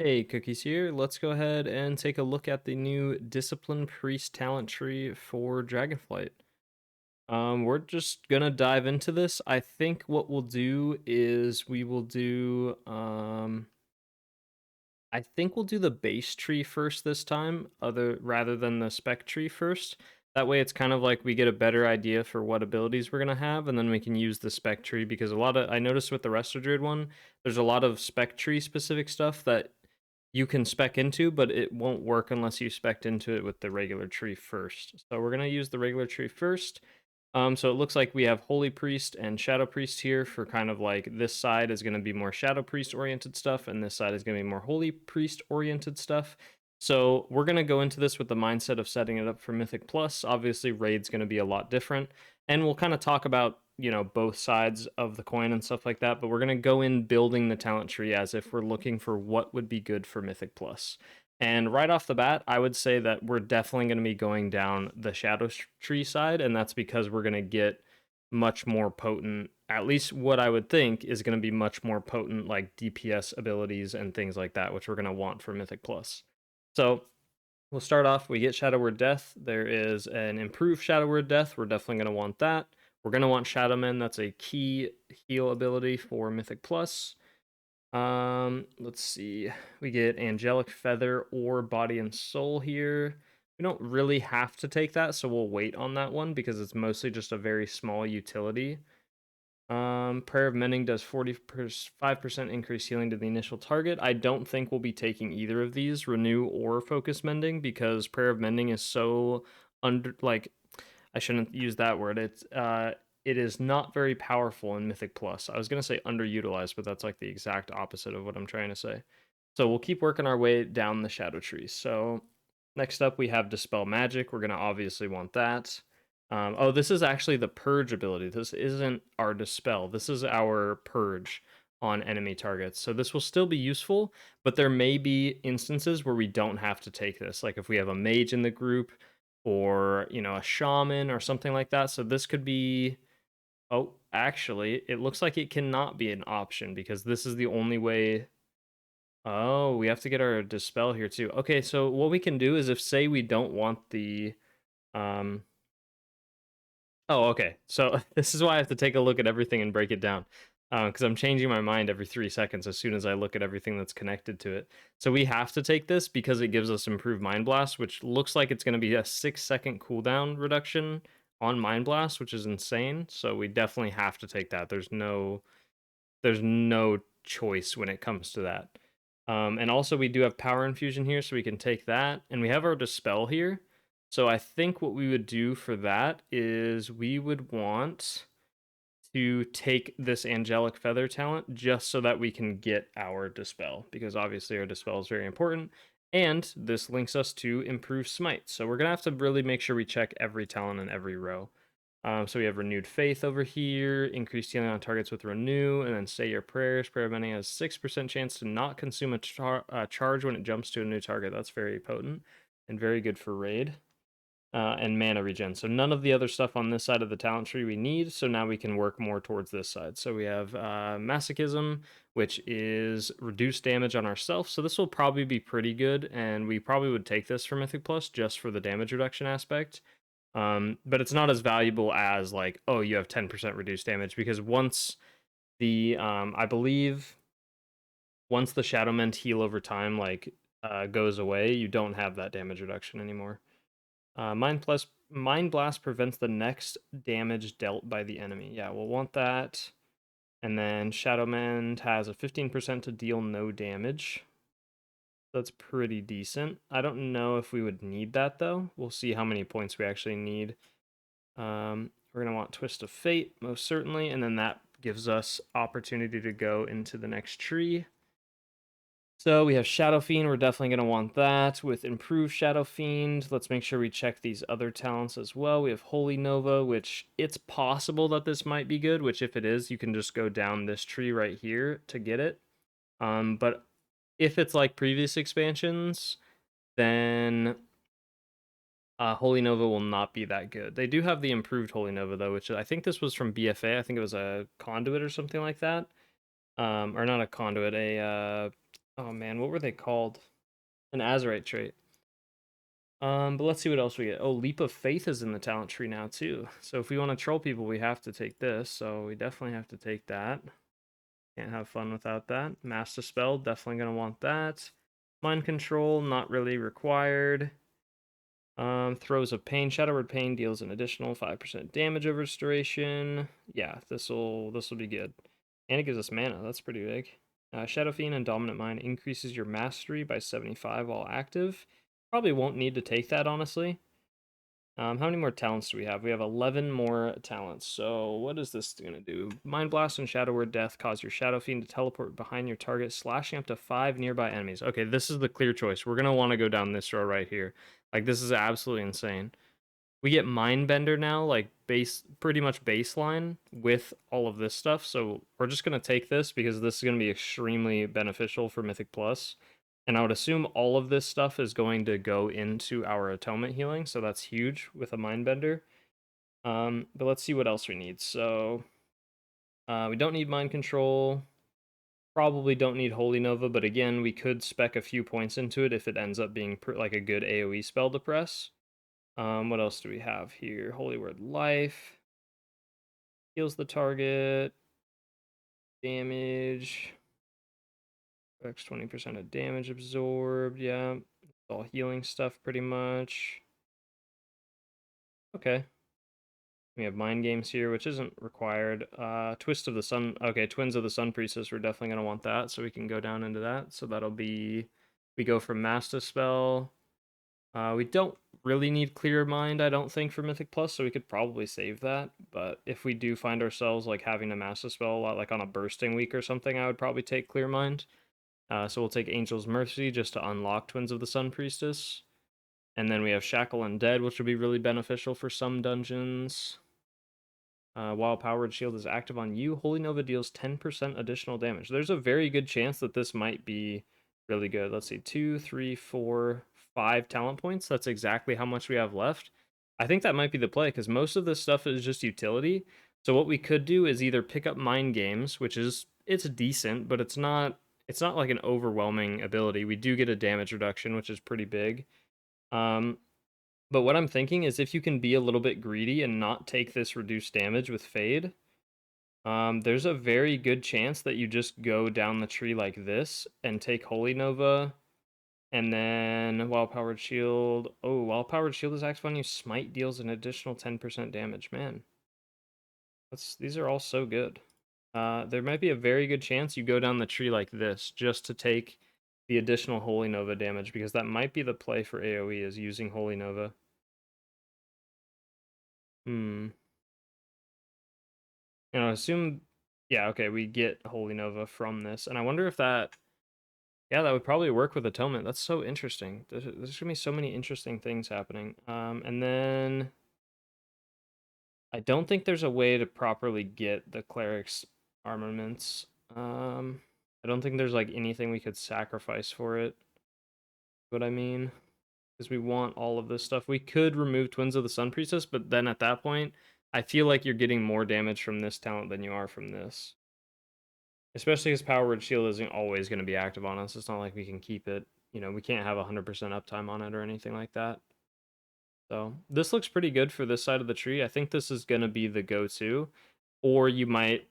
Hey, Cookies here. Let's go ahead and take a look at the new Discipline Priest talent tree for Dragonflight. We're just gonna dive into this. I think what we'll do is I think we'll do the base tree first this time, rather than the spec tree first. That way it's kind of like we get a better idea for what abilities we're gonna have, and then we can use the spec tree because I noticed with the Resto Druid one, there's a lot of spec tree specific stuff that you can spec into, but it won't work unless you spec into it with the regular tree first. So we're gonna use the regular tree first. So it looks like we have Holy Priest and Shadow Priest here for kind of like this side is going to be more Shadow Priest oriented stuff, and this side is going to be more Holy Priest oriented stuff. So we're going to go into this with the mindset of setting it up for Mythic Plus. Obviously, Raid's going to be a lot different, and we'll kind of talk about both sides of the coin and stuff like that. But we're going to go in building the talent tree as if we're looking for what would be good for Mythic Plus. And right off the bat, I would say that we're definitely going to be going down the Shadow Tree side, and that's because we're going to get much more potent, at least what I would think is going to be much more potent, like DPS abilities and things like that, which we're going to want for Mythic Plus. So we'll start off, we get Shadow Word Death. There is an improved Shadow Word Death. We're definitely going to want that. We're going to want Shadowman. That's a key heal ability for Mythic Plus. Let's see. We get Angelic Feather or Body and Soul here. We don't really have to take that, so we'll wait on that one because it's mostly just a very small utility. Prayer of Mending does 45% increase healing to the initial target. I don't think we'll be taking either of these, Renew or Focus Mending, because Prayer of Mending is so I shouldn't use that word. It is not very powerful in Mythic Plus. I was gonna say underutilized, but that's like the exact opposite of what I'm trying to say. So we'll keep working our way down the Shadow Tree. So next up we have Dispel Magic. We're gonna obviously want that. Oh, this is actually the Purge ability. This isn't our Dispel. This is our Purge on enemy targets. So this will still be useful, but there may be instances where we don't have to take this. Like if we have a mage in the group or, a shaman or something like that. So this could be Oh, actually, it looks like it cannot be an option because this is the only way. Oh, we have to get our dispel here too. Okay, so what we can do is if say we don't want the um Oh, okay. So this is why I have to take a look at everything and break it down. Because I'm changing my mind every 3 seconds as soon as I look at everything that's connected to it. So we have to take this because it gives us improved Mind Blast, which looks like it's going to be a 6-second cooldown reduction on Mind Blast, which is insane. So we definitely have to take that. There's no choice when it comes to that. And also we do have Power Infusion here, so we can take that, and we have our Dispel here. So I think what we would do for that is we would want to take this Angelic Feather talent just so that we can get our Dispel, because obviously our Dispel is very important, and this links us to Improve Smite. So we're going to have to really make sure we check every talent in every row. So we have Renewed Faith over here, increased healing on targets with Renew, and then Say Your Prayers. Prayer of Mending has 6% chance to not consume a charge when it jumps to a new target. That's very potent and very good for Raid. And mana regen. So none of the other stuff on this side of the talent tree we need, so now we can work more towards this side. So we have Masochism, which is reduced damage on ourselves, so this will probably be pretty good, and we probably would take this for Mythic Plus just for the damage reduction aspect. But it's not as valuable as like, oh, you have 10% reduced damage, because once I believe once the Shadow Mend heal over time goes away, you don't have that damage reduction anymore. Mind Blast prevents the next damage dealt by the enemy. Yeah, we'll want that. And then Shadow Mend has a 15% to deal no damage. That's pretty decent. I don't know if we would need that though. We'll see how many points we actually need. We're going to want Twist of Fate, most certainly, and then that gives us opportunity to go into the next tree. So we have Shadow Fiend, we're definitely going to want that. With Improved Shadow Fiend, let's make sure we check these other talents as well. We have Holy Nova, which it's possible that this might be good, which if it is, you can just go down this tree right here to get it. But if it's like previous expansions, then Holy Nova will not be that good. They do have the improved Holy Nova though, which I think this was from BFA. I think it was a conduit or something like that. Or not a conduit, Oh man, what were they called? An Azurite trait. But let's see what else we get. Oh, Leap of Faith is in the talent tree now too. So if we want to troll people, we have to take this. So we definitely have to take that. Can't have fun without that. Master Spell, definitely gonna want that. Mind Control, not really required. Throws of Pain. Shadow Word Pain deals an additional 5% damage of restoration. Yeah, this'll be good. And it gives us mana. That's pretty big. Shadow Fiend and Dominant Mind increases your mastery by 75 while active. Probably won't need to take that, honestly. How many more talents do we have? We have 11 more talents. So what is this going to do? Mind Blast and Shadow Word Death cause your Shadow Fiend to teleport behind your target, slashing up to 5 nearby enemies. Okay, this is the clear choice. We're going to want to go down this row right here. Like, this is absolutely insane. We get Mindbender now, like, pretty much baseline with all of this stuff. So we're just going to take this because this is going to be extremely beneficial for Mythic Plus. And I would assume all of this stuff is going to go into our atonement healing, so that's huge with a Mindbender. But let's see what else we need. So we don't need Mind Control. Probably don't need Holy Nova, but again, we could spec a few points into it if it ends up being like a good AoE spell to press. What else do we have here? Holy Word Life. Heals the target. Damage. X 20% of damage absorbed. Yeah. It's all healing stuff pretty much. Okay. We have Mind Games here, which isn't required. Twist of the Sun. Okay, Twins of the Sun Priestess. We're definitely going to want that, so we can go down into that. So that'll be... We go for Master Spell. We don't really need Clear Mind, I don't think, for Mythic Plus, so we could probably save that. But if we do find ourselves like having a Master Spell a lot, like on a bursting week or something, I would probably take Clear Mind. So we'll take Angel's Mercy just to unlock Twins of the Sun Priestess. And then we have Shackle and Dead, which would be really beneficial for some dungeons. While Powered Shield is active on you, Holy Nova deals 10% additional damage. There's a very good chance that this might be really good. Let's see, 2, 3, 4, 5 talent points. That's exactly how much we have left. I think that might be the play because most of this stuff is just utility. So what we could do is either pick up Mind Games, which is it's decent, but it's not like an overwhelming ability. We do get a damage reduction, which is pretty big. But what I'm thinking is if you can be a little bit greedy and not take this reduced damage with Fade, there's a very good chance that you just go down the tree like this and take Holy Nova, and then Wild Powered Shield. Oh, Wild Powered Shield is active on you. Smite deals an additional 10% damage. Man, these are all so good. There might be a very good chance you go down the tree like this just to take the additional Holy Nova damage because that might be the play for AoE is using Holy Nova. Hmm. And I assume, yeah, okay, we get Holy Nova from this. And I wonder if that, yeah, that would probably work with Atonement. That's so interesting. There's going to be so many interesting things happening. And then I don't think there's a way to properly get the Cleric's armaments. I don't think there's like anything we could sacrifice for it. What I mean? Because we want all of this stuff. We could remove Twins of the Sun Priestess, but then at that point, I feel like you're getting more damage from this talent than you are from this. Especially because Power Word Shield isn't always going to be active on us. It's not like we can keep it. You know, we can't have 100% uptime on it or anything like that. So this looks pretty good for this side of the tree. I think this is going to be the go-to. Or you might,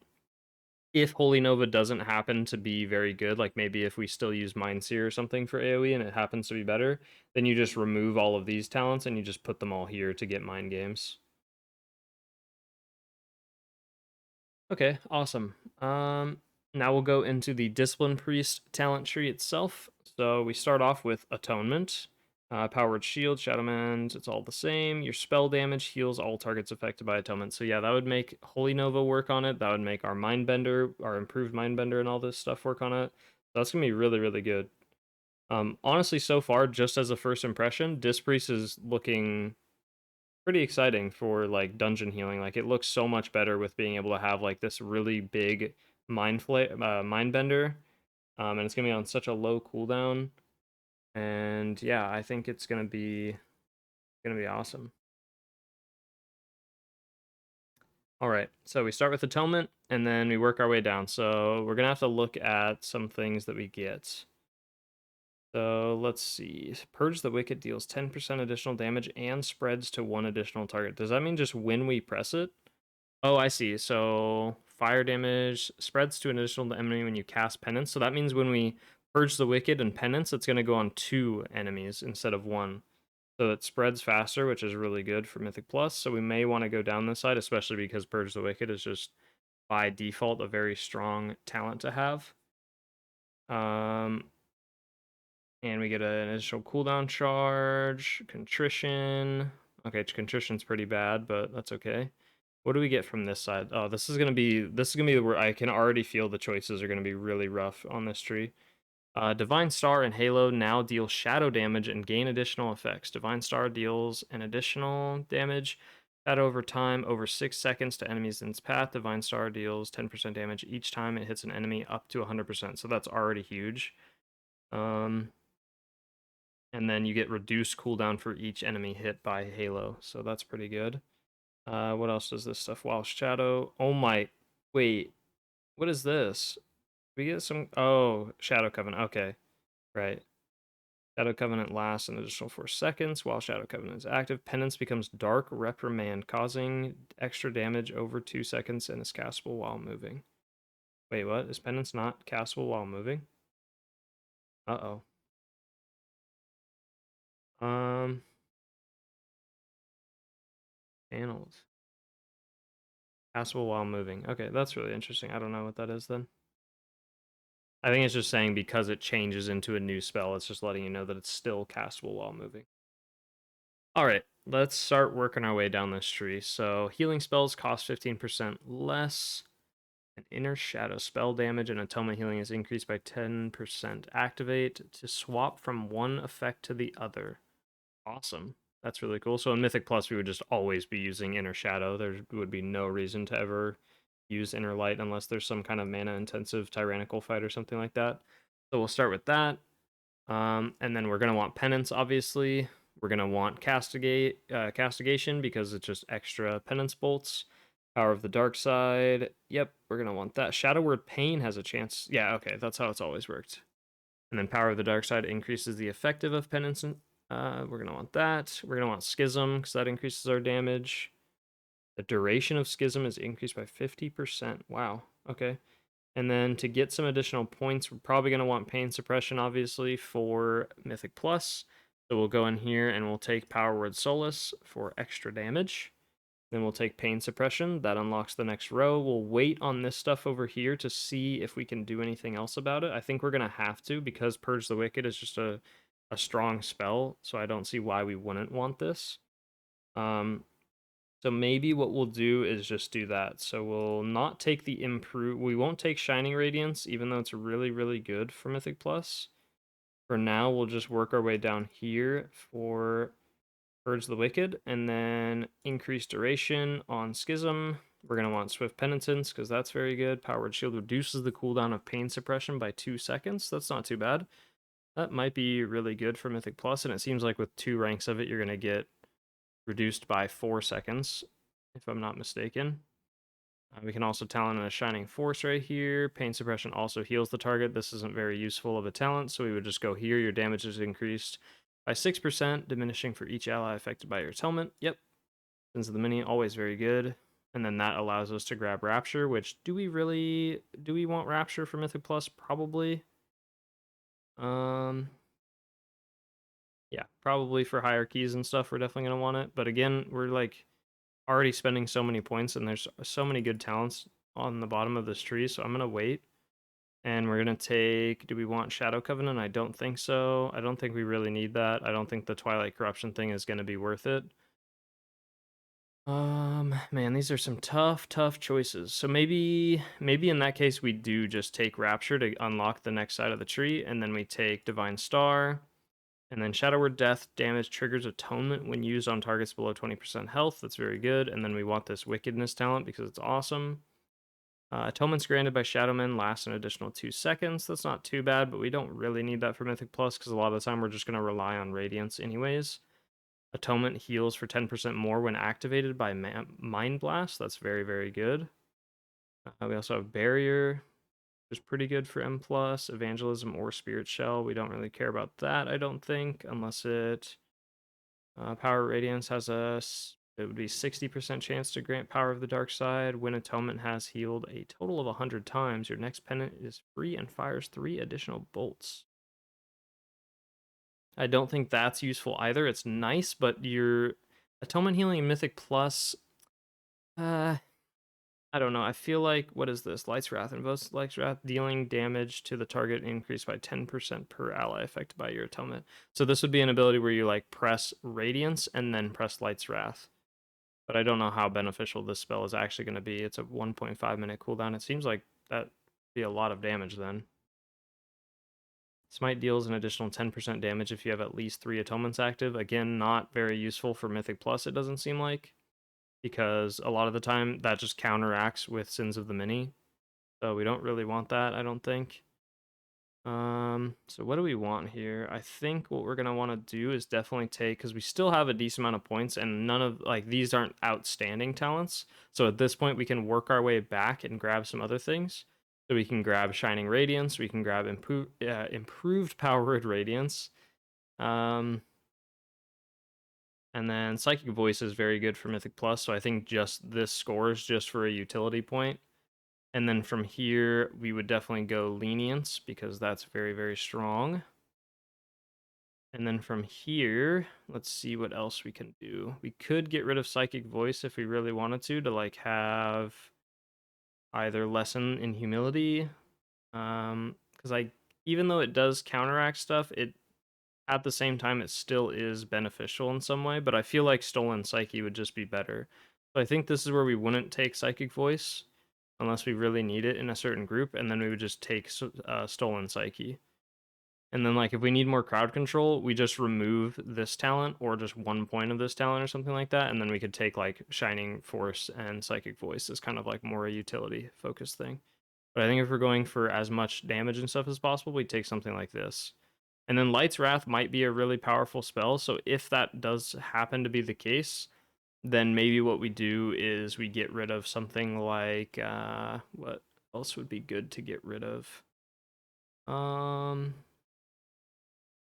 if Holy Nova doesn't happen to be very good, like maybe if we still use Mind Seer or something for AoE and it happens to be better, then you just remove all of these talents and you just put them all here to get Mind Games. Okay, awesome. Now we'll go into the Discipline Priest talent tree itself. So we start off with Atonement, Powered Shield, Shadowmans, it's all the same. Your spell damage heals all targets affected by Atonement. So yeah, that would make Holy Nova work on it. That would make our Mindbender, our improved Mindbender and all this stuff work on it. So that's going to be really, really good. Honestly, so far, just as a first impression, Disc Priest is looking pretty exciting for like dungeon healing. Like it looks so much better with being able to have like this really big mind bender, and it's gonna be on such a low cooldown. And yeah, I think it's gonna be awesome. All right, so we start with Atonement, and then we work our way down. So we're gonna have to look at some things that we get. So let's see. Purge the Wicked deals 10% additional damage and spreads to one additional target. Does that mean just when we press it? Oh, I see. So fire damage spreads to an additional enemy when you cast Penance. So that means when we Purge the Wicked and Penance, it's going to go on 2 enemies instead of 1. So it spreads faster, which is really good for Mythic Plus. So we may want to go down this side, especially because Purge the Wicked is just by default a very strong talent to have. And we get an additional cooldown charge, contrition. Okay, contrition's pretty bad, but that's okay. What do we get from this side? Oh, this is gonna be where I can already feel the choices are gonna be really rough on this tree. Divine Star and Halo now deal shadow damage and gain additional effects. Divine Star deals an additional damage shadow over time over 6 seconds to enemies in its path. Divine Star deals 10% damage each time it hits an enemy up to 100%. So that's already huge. And then you get reduced cooldown for each enemy hit by Halo. So that's pretty good. What else does this stuff? Wild Shadow. Oh my, wait, what is this? We get some, oh, Shadow Covenant. Okay, right. Shadow Covenant lasts an additional 4 seconds while Shadow Covenant is active. Penance becomes Dark Reprimand, causing extra damage over 2 seconds and is castable while moving. Wait, what? Is Penance not castable while moving? Uh-oh. Um, Panels. Castable while moving. Okay, that's really interesting. I don't know what that is then. I think it's just saying because it changes into a new spell, it's just letting you know that it's still castable while moving. Alright, let's start working our way down this tree. So, healing spells cost 15% less. An inner shadow spell damage and atonement healing is increased by 10%. Activate to swap from one effect to the other. Awesome. That's really cool. So in Mythic Plus, we would just always be using Inner Shadow. There would be no reason to ever use Inner Light unless there's some kind of mana intensive tyrannical fight or something like that. So we'll start with that. And then we're going to want Penance, obviously. We're going to want Castigation because it's just extra Penance bolts. Power of the Dark Side. Yep, we're going to want that. Shadow Word Pain has a chance. Yeah, okay, that's how it's always worked. And then Power of the Dark Side increases the effective of Penance. We're going to want that. We're going to want Schism because that increases our damage. The duration of Schism is increased by 50%. Wow. Okay. And then to get some additional points, we're probably going to want Pain Suppression, obviously, for Mythic Plus. So we'll go in here and we'll take Power Word Solace for extra damage. Then we'll take Pain Suppression. That unlocks the next row. We'll wait on this stuff over here to see if we can do anything else about it. I think we're going to have to because Purge the Wicked is just a strong spell, so I don't see why we wouldn't want this. So maybe what we'll do is just do that. So we'll not take the improve. We won't take Shining Radiance, even though it's really, really good for Mythic Plus. For now, we'll just work our way down here for Purge the Wicked, and then increase duration on Schism. We're going to want Swift Penitence, because that's very good. Powered Shield reduces the cooldown of Pain Suppression by 2 seconds. That's not too bad. That might be really good for Mythic Plus, and it seems like with 2 ranks of it, you're going to get reduced by 4 seconds, if I'm not mistaken. We can also talent a Shining Force right here. Pain Suppression also heals the target. This isn't very useful of a talent, so we would just go here. Your damage is increased by 6%, diminishing for each ally affected by your atonement. Yep. Sins of the Mini, always very good. And then that allows us to grab Rapture, which do we want Rapture for Mythic Plus? Probably. Yeah, probably for higher keys and stuff, we're definitely going to want it. But again, we're like already spending so many points and there's so many good talents on the bottom of this tree, so I'm going to wait. And we're going to take, do we want Shadow Covenant? I don't think so. I don't think we really need that. I don't think the Twilight Corruption thing is going to be worth it. Man, these are some tough choices. So maybe in that case we do just take Rapture to unlock the next side of the tree, and then we take Divine Star, and then Shadow Word Death damage triggers Atonement when used on targets below 20% health. That's very good. And then we want this Wickedness talent because it's awesome. Atonements granted by Shadowmen lasts an additional 2 seconds. That's not too bad, but we don't really need that for Mythic Plus because a lot of the time we're just going to rely on Radiance anyways. Atonement heals for 10% more when activated by Mind Blast. That's very, very good. We also have Barrier. which is pretty good for M+. Evangelism or Spirit Shell, we don't really care about that, I don't think, unless it... Power Radiance has it would be 60% chance to grant Power of the Dark Side. When Atonement has healed a total of 100 times, your next pennant is free and fires 3 additional bolts. I don't think that's useful either. It's nice, but your Atonement Healing and Mythic Plus, I don't know. I feel like, what is this? Light's Wrath. Invokes Light's Wrath, dealing damage to the target increased by 10% per ally affected by your atonement. So this would be an ability where you like press Radiance and then press Light's Wrath. But I don't know how beneficial this spell is actually going to be. It's a 1.5 minute cooldown. It seems like that'd be a lot of damage then. Smite deals an additional 10% damage if you have at least 3 atonements active. Again, not very useful for Mythic Plus, it doesn't seem like, because a lot of the time that just counteracts with Sins of the Many. So we don't really want that, I don't think. So what do we want here? I think what we're going to want to do is definitely take, because we still have a decent amount of points, and none of, like, these aren't outstanding talents. So at this point, we can work our way back and grab some other things. So we can grab Shining Radiance, we can grab Improved Powered Radiance. And then Psychic Voice is very good for Mythic Plus, so I think just this scores just for a utility point. And then from here, we would definitely go Lenience, because that's very, very strong. And then from here, let's see what else we can do. We could get rid of Psychic Voice if we really wanted to like have either Lesson in Humility. Because even though it does counteract stuff, it at the same time, it still is beneficial in some way, but I feel like Stolen Psyche would just be better. So I think this is where we wouldn't take Psychic Voice unless we really need it in a certain group, and then we would just take Stolen Psyche. And then, like, if we need more crowd control, we just remove this talent or just 1 point of this talent or something like that, and then we could take, like, Shining Force and Psychic Voice as kind of, like, more a utility-focused thing. But I think if we're going for as much damage and stuff as possible, we take something like this. And then Light's Wrath might be a really powerful spell, so if that does happen to be the case, then maybe what we do is we get rid of something like, what else would be good to get rid of?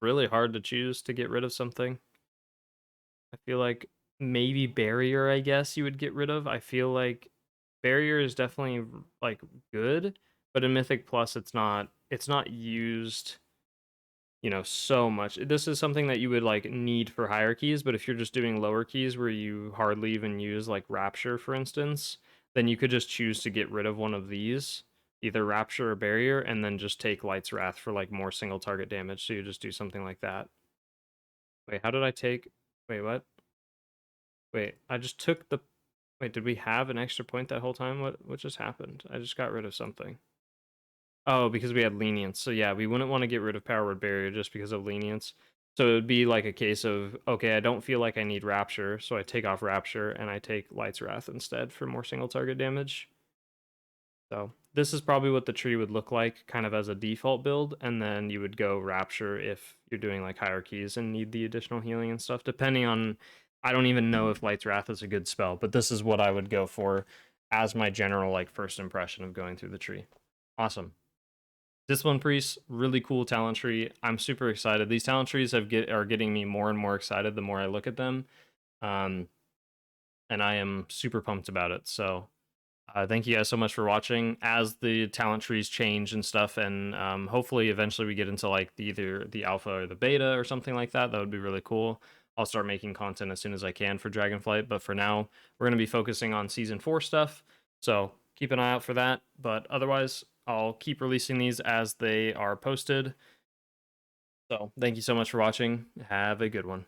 Really hard to choose to get rid of something. I feel like maybe Barrier, I guess, you would get rid of. I feel like Barrier is definitely, like, good, but in Mythic Plus, it's not used, you know, so much. This is something that you would like need for higher keys, but if you're just doing lower keys where you hardly even use like Rapture, for instance, then you could just choose to get rid of one of these, either Rapture or Barrier, and then just take Light's Wrath for like more single target damage. So you just do something like that. Wait, how did I take? Wait, what? Wait, I just took the... Wait, did we have an extra point that whole time? What just happened? I just got rid of something. Oh, because we had Lenience. So yeah, we wouldn't want to get rid of Power Word Barrier just because of Lenience. So it would be like a case of, okay, I don't feel like I need Rapture, so I take off Rapture and I take Light's Wrath instead for more single target damage. So this is probably what the tree would look like kind of as a default build, and then you would go Rapture if you're doing like higher keys and need the additional healing and stuff, depending on... I don't even know if Light's Wrath is a good spell, but this is what I would go for as my general like first impression of going through the tree. Awesome. Discipline Priest, really cool talent tree. I'm super excited. These talent trees are getting me more and more excited the more I look at them. And I am super pumped about it. So thank you guys so much for watching. As the talent trees change and stuff, and hopefully eventually we get into like either the alpha or the beta or something like that, that would be really cool. I'll start making content as soon as I can for Dragonflight, but for now, we're going to be focusing on Season 4 stuff. So keep an eye out for that. But otherwise, I'll keep releasing these as they are posted. So thank you so much for watching. Have a good one.